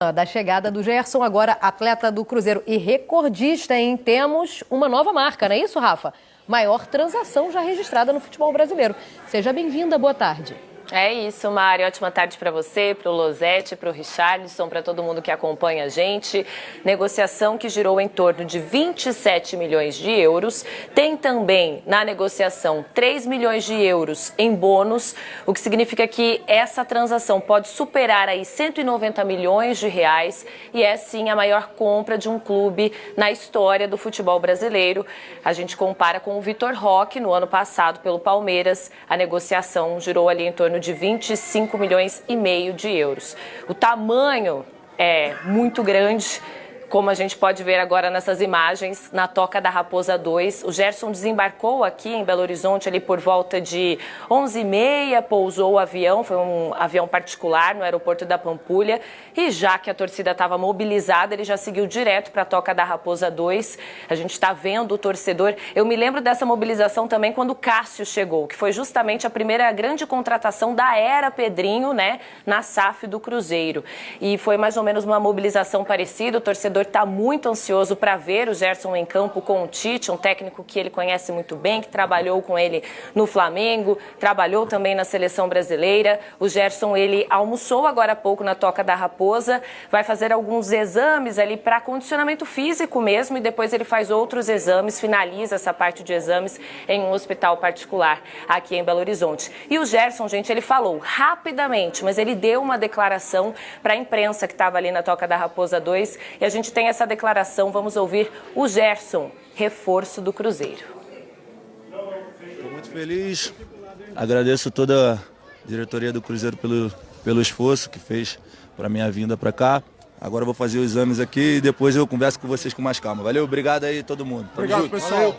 Da chegada do Gerson, agora atleta do Cruzeiro e recordista, hein? Temos uma nova marca, não é isso, Rafa? Maior transação já registrada no futebol brasileiro. Seja bem-vinda, boa tarde. É isso, Mari. Ótima tarde para você, para o Losete, para o Richarlison, para todo mundo que acompanha a gente. Negociação que girou em torno de 27 milhões de euros. Tem também na negociação 3 milhões de euros em bônus, o que significa que essa transação pode superar aí 190 milhões de reais e é sim a maior compra de um clube na história do futebol brasileiro. A gente compara com o Vitor Roque no ano passado pelo Palmeiras. A negociação girou ali em torno de 25 milhões e meio de euros. O tamanho é muito grande, como a gente pode ver agora nessas imagens, na Toca da Raposa 2. O Gerson desembarcou aqui em Belo Horizonte ali por volta de 11h30, pousou o avião, foi um avião particular no aeroporto da Pampulha, e já que a torcida estava mobilizada, ele já seguiu direto para a Toca da Raposa 2. A gente está vendo o torcedor. Eu me lembro dessa mobilização também quando o Cássio chegou, que foi justamente a primeira grande contratação da era Pedrinho, né, na SAF do Cruzeiro. E foi mais ou menos uma mobilização parecida. O torcedor está muito ansioso para ver o Gerson em campo com o Tite, um técnico que ele conhece muito bem, que trabalhou com ele no Flamengo, trabalhou também na seleção brasileira. O Gerson, ele almoçou agora há pouco na Toca da Raposa, vai fazer alguns exames ali para condicionamento físico mesmo e depois ele faz outros exames, finaliza essa parte de exames em um hospital particular aqui em Belo Horizonte. E o Gerson, gente, ele falou rapidamente, mas ele deu uma declaração para a imprensa que estava ali na Toca da Raposa 2 e a gente tem essa declaração, vamos ouvir o Gerson, reforço do Cruzeiro. Estou muito feliz, agradeço toda a diretoria do Cruzeiro pelo esforço que fez para a minha vinda para cá. Agora eu vou fazer os exames aqui e depois eu converso com vocês com mais calma. Valeu, obrigado aí todo mundo. Obrigado, pessoal.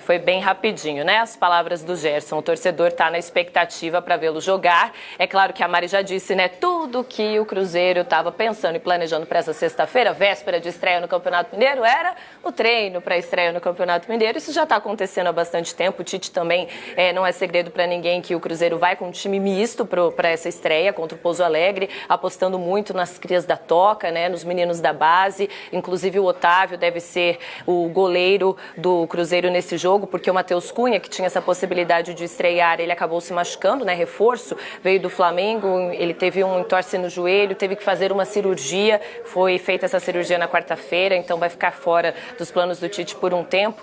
Foi bem rapidinho, né? As palavras do Gerson. O torcedor está na expectativa para vê-lo jogar. É claro que a Mari já disse, né? Tudo que o Cruzeiro estava pensando e planejando para essa sexta-feira, véspera de estreia no Campeonato Mineiro, era o treino para a estreia no Campeonato Mineiro. Isso já está acontecendo há bastante tempo. O Tite também não é segredo para ninguém que o Cruzeiro vai com um time misto para essa estreia contra o Pouso Alegre, apostando muito nas crias da Toca, né? Nos meninos da base. Inclusive o Otávio deve ser o goleiro do Cruzeiro nesse jogo, porque o Matheus Cunha, que tinha essa possibilidade de estrear, ele acabou se machucando, né? Reforço, veio do Flamengo, ele teve um entorse no joelho, teve que fazer uma cirurgia, foi feita essa cirurgia na quarta-feira, então vai ficar fora dos planos do Tite por um tempo.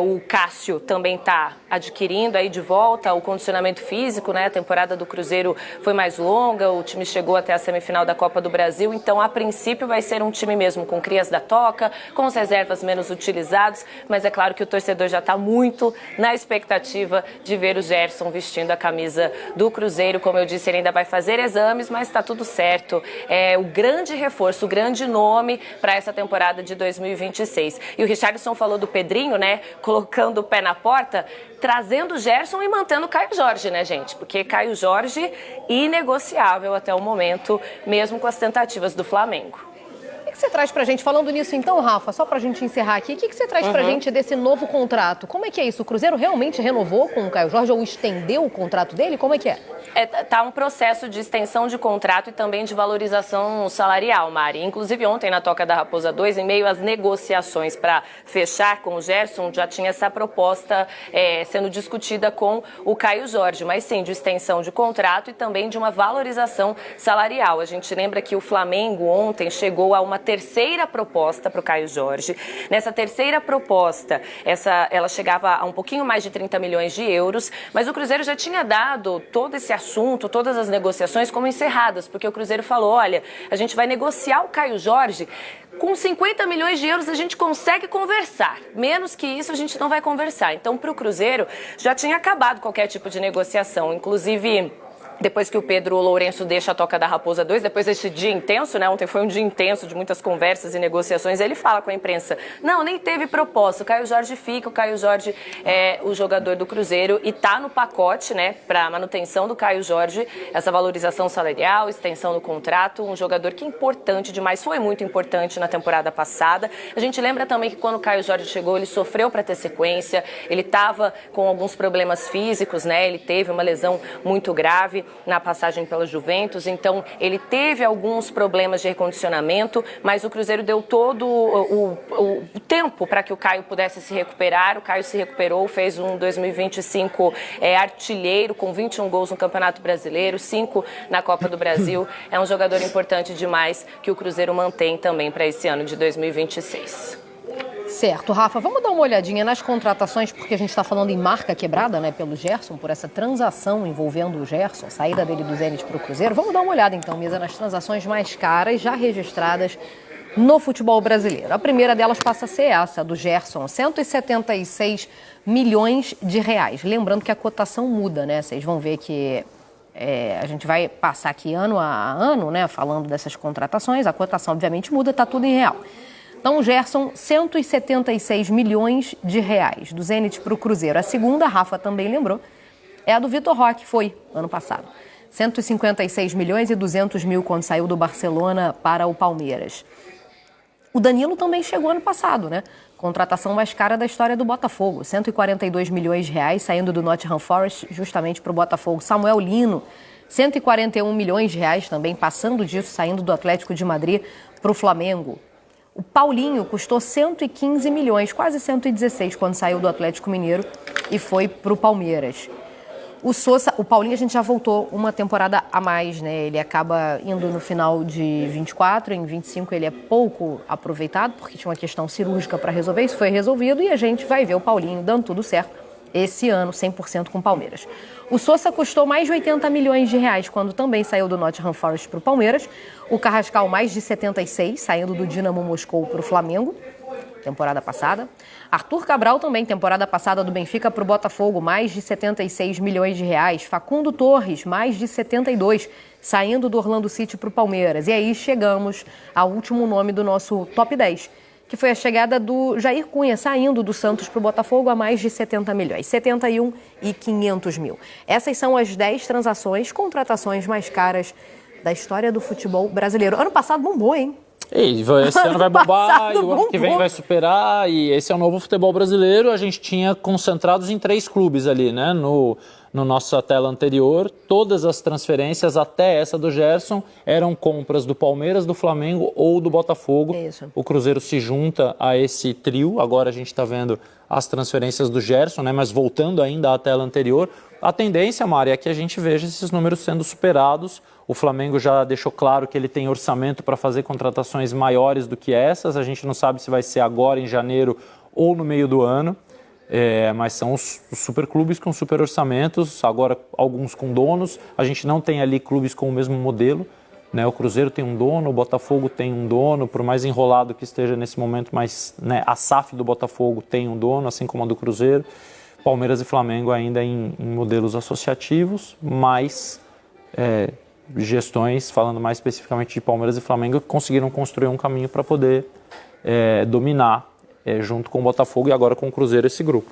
O Cássio também está adquirindo aí de volta o condicionamento físico, né? A temporada do Cruzeiro foi mais longa, o time chegou até a semifinal da Copa do Brasil, então a princípio vai ser um time mesmo com crias da Toca, com os reservas menos utilizados, mas é claro que o torcedor já está muito na expectativa de ver o Gerson vestindo a camisa do Cruzeiro. Como eu disse, ele ainda vai fazer exames, mas está tudo certo. É o grande reforço, o grande nome para essa temporada de 2026. E o Richarlison falou do Pedrinho, né? Colocando o pé na porta, trazendo o Gerson e mantendo o Caio Jorge, né, gente? Porque Caio Jorge, inegociável até o momento, mesmo com as tentativas do Flamengo. O que você traz pra gente? Falando nisso então, Rafa, só pra gente encerrar aqui, o que você traz pra gente desse novo contrato? Como é que é isso? O Cruzeiro realmente renovou com o Caio Jorge ou estendeu o contrato dele? Como é que é? Tá um processo de extensão de contrato e também de valorização salarial, Mari. Inclusive ontem na Toca da Raposa 2, em meio às negociações para fechar com o Gerson, já tinha essa proposta sendo discutida com o Caio Jorge, mas sim de extensão de contrato e também de uma valorização salarial. A gente lembra que o Flamengo ontem chegou a uma terceira proposta para o Caio Jorge. Nessa terceira proposta, ela chegava a um pouquinho mais de 30 milhões de euros, mas o Cruzeiro já tinha dado todo esse assunto, todas as negociações como encerradas, porque o Cruzeiro falou, olha, a gente vai negociar o Caio Jorge, com 50 milhões de euros a gente consegue conversar, menos que isso a gente não vai conversar. Então, para o Cruzeiro, já tinha acabado qualquer tipo de negociação, inclusive depois que o Pedro Lourenço deixa a Toca da Raposa 2, depois desse dia intenso, né? Ontem foi um dia intenso de muitas conversas e negociações, ele fala com a imprensa, não, nem teve proposta, o Caio Jorge fica, o Caio Jorge é o jogador do Cruzeiro e tá no pacote, né, para manutenção do Caio Jorge, essa valorização salarial, extensão do contrato, um jogador que é importante demais, foi muito importante na temporada passada. A gente lembra também que quando o Caio Jorge chegou, ele sofreu para ter sequência, ele estava com alguns problemas físicos, né, ele teve uma lesão muito grave. dele na passagem pela Juventus, então ele teve alguns problemas de recondicionamento, mas o Cruzeiro deu todo o tempo para que o Caio pudesse se recuperar. O Caio se recuperou, fez um 2025 artilheiro, com 21 gols no Campeonato Brasileiro, 5 na Copa do Brasil. É um jogador importante demais que o Cruzeiro mantém também para esse ano de 2026. Certo, Rafa, vamos dar uma olhadinha nas contratações, porque a gente está falando em marca quebrada, né, pelo Gerson, por essa transação envolvendo o Gerson, saída dele do Zenit para o Cruzeiro. Vamos dar uma olhada então, Misa, nas transações mais caras já registradas no futebol brasileiro. A primeira delas passa a ser essa, do Gerson, 176 milhões de reais. Lembrando que a cotação muda, né? Vocês vão ver que a gente vai passar aqui ano a ano, né, falando dessas contratações. A cotação, obviamente, muda, está tudo em real. Então, o Gerson, 176 milhões de reais do Zenit para o Cruzeiro. A segunda, a Rafa também lembrou, é a do Vitor Roque, foi ano passado. 156 milhões e 200 mil quando saiu do Barcelona para o Palmeiras. O Danilo também chegou ano passado, né? Contratação mais cara da história do Botafogo. 142 milhões de reais saindo do Nottingham Forest justamente para o Botafogo. Samuel Lino, 141 milhões de reais também, passando disso, saindo do Atlético de Madrid para o Flamengo. O Paulinho custou 115 milhões, quase 116, quando saiu do Atlético Mineiro e foi para o Palmeiras. O Sousa, o Paulinho a gente já voltou uma temporada a mais, né? Ele acaba indo no final de 24, em 25 ele é pouco aproveitado, porque tinha uma questão cirúrgica para resolver, isso foi resolvido e a gente vai ver o Paulinho dando tudo certo esse ano, 100% com o Palmeiras. O Sousa custou mais de 80 milhões de reais quando também saiu do Nottingham Forest para o Palmeiras. O Carrascal mais de 76, saindo do Dinamo Moscou para o Flamengo, temporada passada. Arthur Cabral também, temporada passada do Benfica para o Botafogo, mais de 76 milhões de reais. Facundo Torres, mais de 72, saindo do Orlando City para o Palmeiras. E aí chegamos ao último nome do nosso top 10, que foi a chegada do Jair Cunha, saindo do Santos para o Botafogo a mais de 70 milhões, 71 e 500 mil. Essas são as 10 transações, contratações mais caras da história do futebol brasileiro. Ano passado bombou, hein? E esse ano vai bombar, e o ano que vem vai superar, e esse é o novo futebol brasileiro. A gente tinha concentrados em 3 clubes ali, né? No nossa tela anterior, todas as transferências, até essa do Gerson, eram compras do Palmeiras, do Flamengo ou do Botafogo. Isso. O Cruzeiro se junta a esse trio. Agora a gente está vendo as transferências do Gerson, né? Mas voltando ainda à tela anterior, a tendência, Mari, é que a gente veja esses números sendo superados. O Flamengo já deixou claro que ele tem orçamento para fazer contratações maiores do que essas. A gente não sabe se vai ser agora em janeiro ou no meio do ano. Mas são os superclubes com super orçamentos, agora alguns com donos. A gente não tem ali clubes com o mesmo modelo, né? O Cruzeiro tem um dono, o Botafogo tem um dono, por mais enrolado que esteja nesse momento, mas, né, a SAF do Botafogo tem um dono, assim como a do Cruzeiro. Palmeiras e Flamengo ainda em modelos associativos, mas gestões, falando mais especificamente de Palmeiras e Flamengo, conseguiram construir um caminho para poder dominar junto com o Botafogo e agora com o Cruzeiro esse grupo.